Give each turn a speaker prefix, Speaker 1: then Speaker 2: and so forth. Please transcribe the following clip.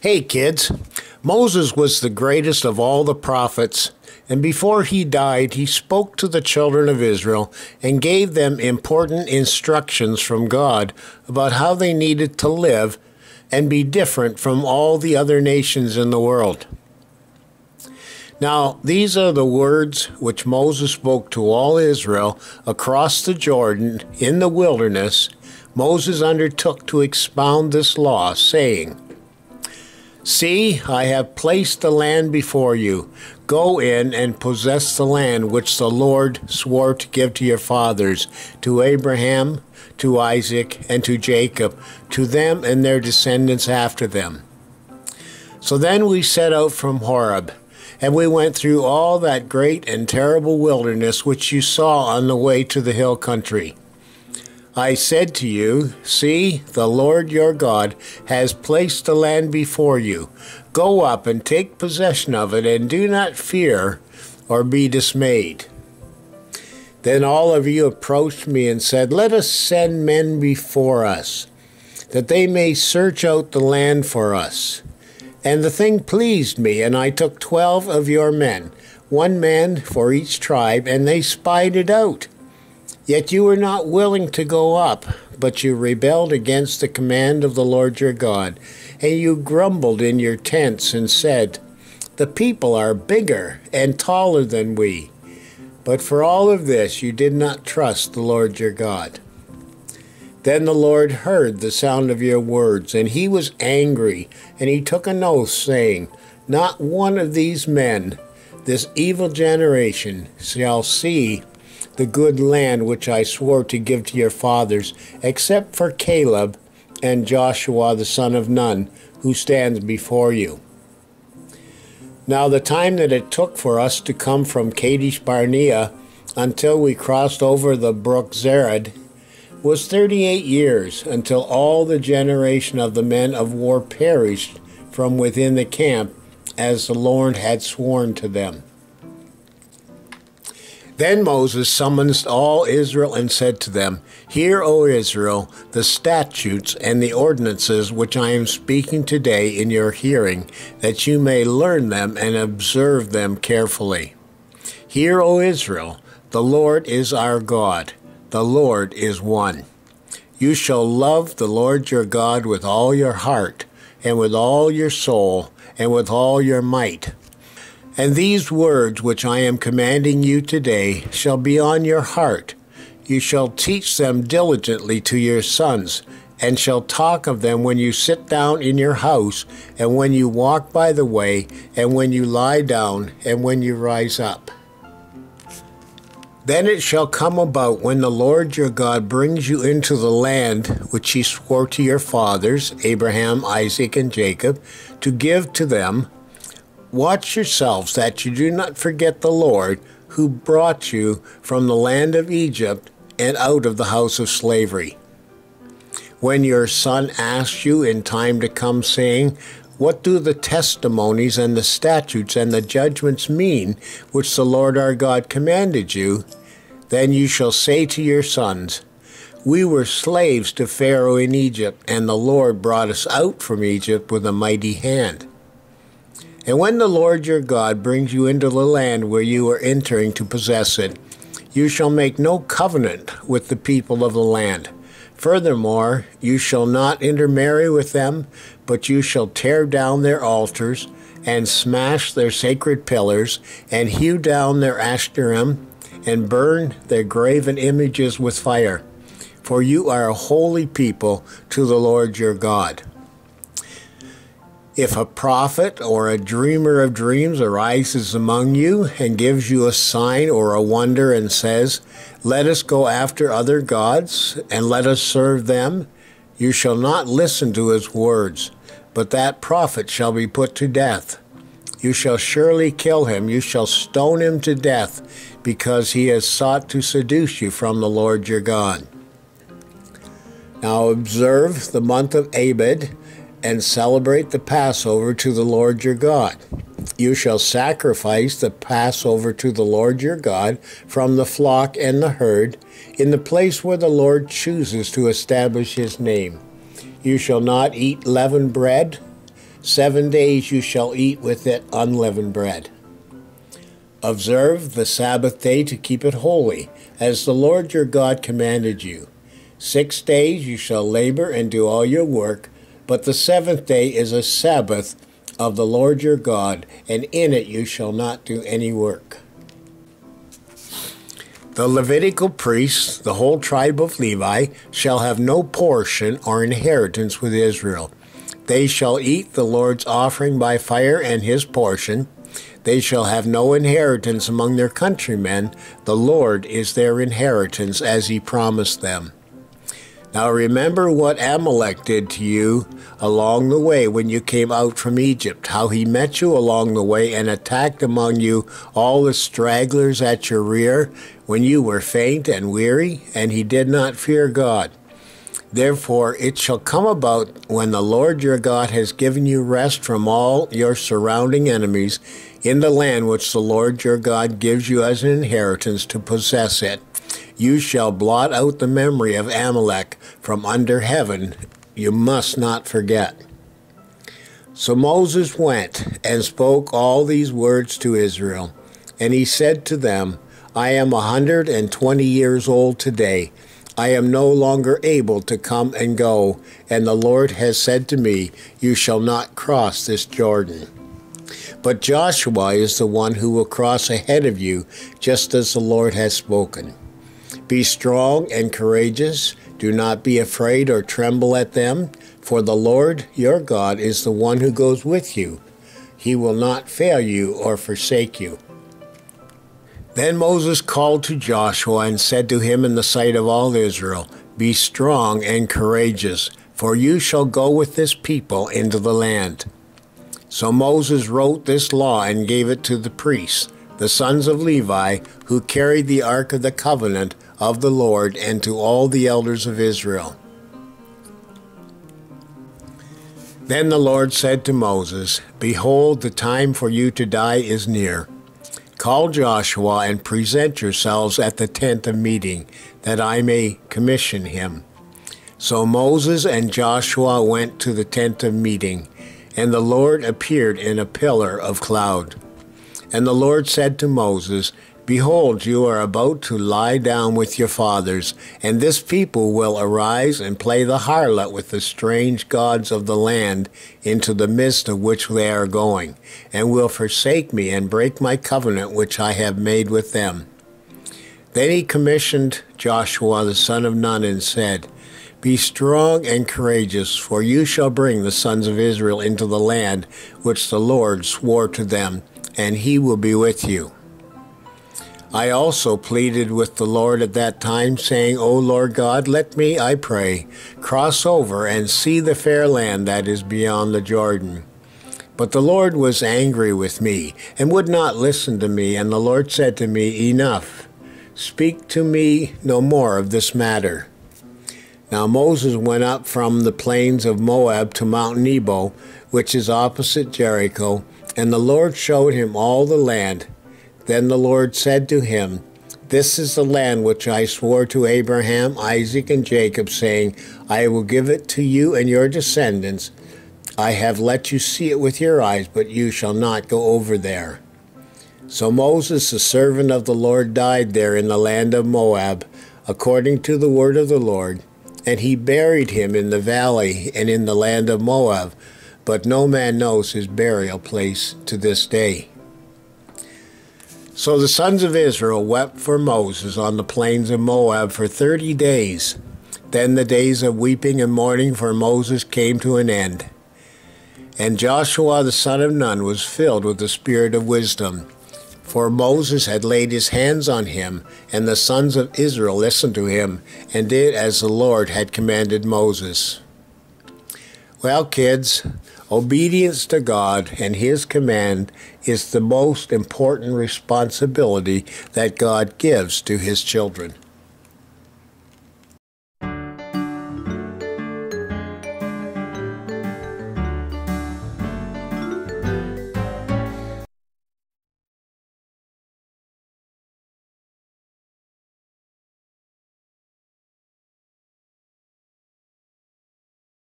Speaker 1: Hey kids, Moses was the greatest of all the prophets, and before he died, he spoke to the children of Israel and gave them important instructions from God about how they needed to live and be different from all the other nations in the world. Now, these are the words which Moses spoke to all Israel across the Jordan in the wilderness. Moses undertook to expound this law, saying, "See, I have placed the land before you. Go in and possess the land which the Lord swore to give to your fathers, to Abraham, to Isaac, and to Jacob, to them and their descendants after them." So then we set out from Horeb, and we went through all that great and terrible wilderness which you saw on the way to the hill country. I said to you, "See, the Lord your God has placed the land before you. Go up and take possession of it, and do not fear or be dismayed." Then all of you approached me and said, "Let us send men before us, that they may search out the land for us." And the thing pleased me, and I took 12 of your men, 1 man for each tribe, and they spied it out. Yet you were not willing to go up, but you rebelled against the command of the Lord your God, and you grumbled in your tents and said, "The people are bigger and taller than we." But for all of this you did not trust the Lord your God. Then the Lord heard the sound of your words, and he was angry, and he took an oath, saying, "Not one of these men, this evil generation, shall see the good land which I swore to give to your fathers, except for Caleb and Joshua the son of Nun, who stands before you." Now the time that it took for us to come from Kadesh Barnea until we crossed over the brook Zered was 38 years, until all the generation of the men of war perished from within the camp, as the Lord had sworn to them. Then Moses summoned all Israel and said to them, "Hear, O Israel, the statutes and the ordinances which I am speaking today in your hearing, that you may learn them and observe them carefully. Hear, O Israel, the Lord is our God, the Lord is one. You shall love the Lord your God with all your heart, and with all your soul, and with all your might. And these words which I am commanding you today shall be on your heart. You shall teach them diligently to your sons, and shall talk of them when you sit down in your house, and when you walk by the way, and when you lie down, and when you rise up. Then it shall come about when the Lord your God brings you into the land which he swore to your fathers, Abraham, Isaac, and Jacob, to give to them. Watch yourselves that you do not forget the Lord, who brought you from the land of Egypt and out of the house of slavery. When your son asks you in time to come, saying, "What do the testimonies and the statutes and the judgments mean, which the Lord our God commanded you?" then you shall say to your sons, "We were slaves to Pharaoh in Egypt, and the Lord brought us out from Egypt with a mighty hand." And when the Lord your God brings you into the land where you are entering to possess it, you shall make no covenant with the people of the land. Furthermore, you shall not intermarry with them, but you shall tear down their altars, and smash their sacred pillars, and hew down their Ashtarim, and burn their graven images with fire. For you are a holy people to the Lord your God. If a prophet or a dreamer of dreams arises among you and gives you a sign or a wonder and says, "Let us go after other gods and let us serve them," you shall not listen to his words, but that prophet shall be put to death. You shall surely kill him, you shall stone him to death, because he has sought to seduce you from the Lord your God. Now observe the month of Abib, and celebrate the Passover to the Lord your God. You shall sacrifice the Passover to the Lord your God from the flock and the herd, in the place where the Lord chooses to establish his name. You shall not eat leavened bread. 7 days you shall eat with it unleavened bread. Observe the Sabbath day to keep it holy, as the Lord your God commanded you. 6 days you shall labor and do all your work, but the 7th day is a Sabbath of the Lord your God, and in it you shall not do any work. The Levitical priests, the whole tribe of Levi, shall have no portion or inheritance with Israel. They shall eat the Lord's offering by fire and his portion. They shall have no inheritance among their countrymen. The Lord is their inheritance, as he promised them. Now remember what Amalek did to you along the way when you came out from Egypt, how he met you along the way and attacked among you all the stragglers at your rear when you were faint and weary, and he did not fear God. Therefore it shall come about when the Lord your God has given you rest from all your surrounding enemies in the land which the Lord your God gives you as an inheritance to possess it, you shall blot out the memory of Amalek from under heaven. You must not forget. So Moses went and spoke all these words to Israel. And he said to them, I am 120 years old today. I am no longer able to come and go. And the Lord has said to me, you shall not cross this Jordan. But Joshua is the one who will cross ahead of you, just as the Lord has spoken. Be strong and courageous. Do not be afraid or tremble at them, for the Lord your God is the one who goes with you. He will not fail you or forsake you. Then Moses called to Joshua and said to him in the sight of all Israel, Be strong and courageous, for you shall go with this people into the land. So Moses wrote this law and gave it to the priests, the sons of Levi, who carried the ark of the covenant of the Lord, and to all the elders of Israel. Then the Lord said to Moses, Behold, the time for you to die is near. Call Joshua and present yourselves at the tent of meeting, that I may commission him. So Moses and Joshua went to the tent of meeting, and the Lord appeared in a pillar of cloud. And the Lord said to Moses, Behold, you are about to lie down with your fathers, and this people will arise and play the harlot with the strange gods of the land into the midst of which they are going, and will forsake me and break my covenant which I have made with them. Then he commissioned Joshua the son of Nun and said, Be strong and courageous, for you shall bring the sons of Israel into the land which the Lord swore to them, and he will be with you. I also pleaded with the Lord at that time, saying, O Lord God, let me, I pray, cross over and see the fair land that is beyond the Jordan. But the Lord was angry with me, and would not listen to me, and the Lord said to me, Enough, speak to me no more of this matter. Now Moses went up from the plains of Moab to Mount Nebo, which is opposite Jericho, and the Lord showed him all the land. Then the Lord said to him, This is the land which I swore to Abraham, Isaac, and Jacob, saying, I will give it to you and your descendants. I have let you see it with your eyes, but you shall not go over there. So Moses, the servant of the Lord, died there in the land of Moab, according to the word of the Lord, and he buried him in the valley and in the land of Moab, but no man knows his burial place to this day. So the sons of Israel wept for Moses on the plains of Moab for 30 days. Then the days of weeping and mourning for Moses came to an end. And Joshua the son of Nun was filled with the spirit of wisdom, for Moses had laid his hands on him, and the sons of Israel listened to him, and did as the Lord had commanded Moses. Well, kids, obedience to God and his command is the most important responsibility that God gives to his children.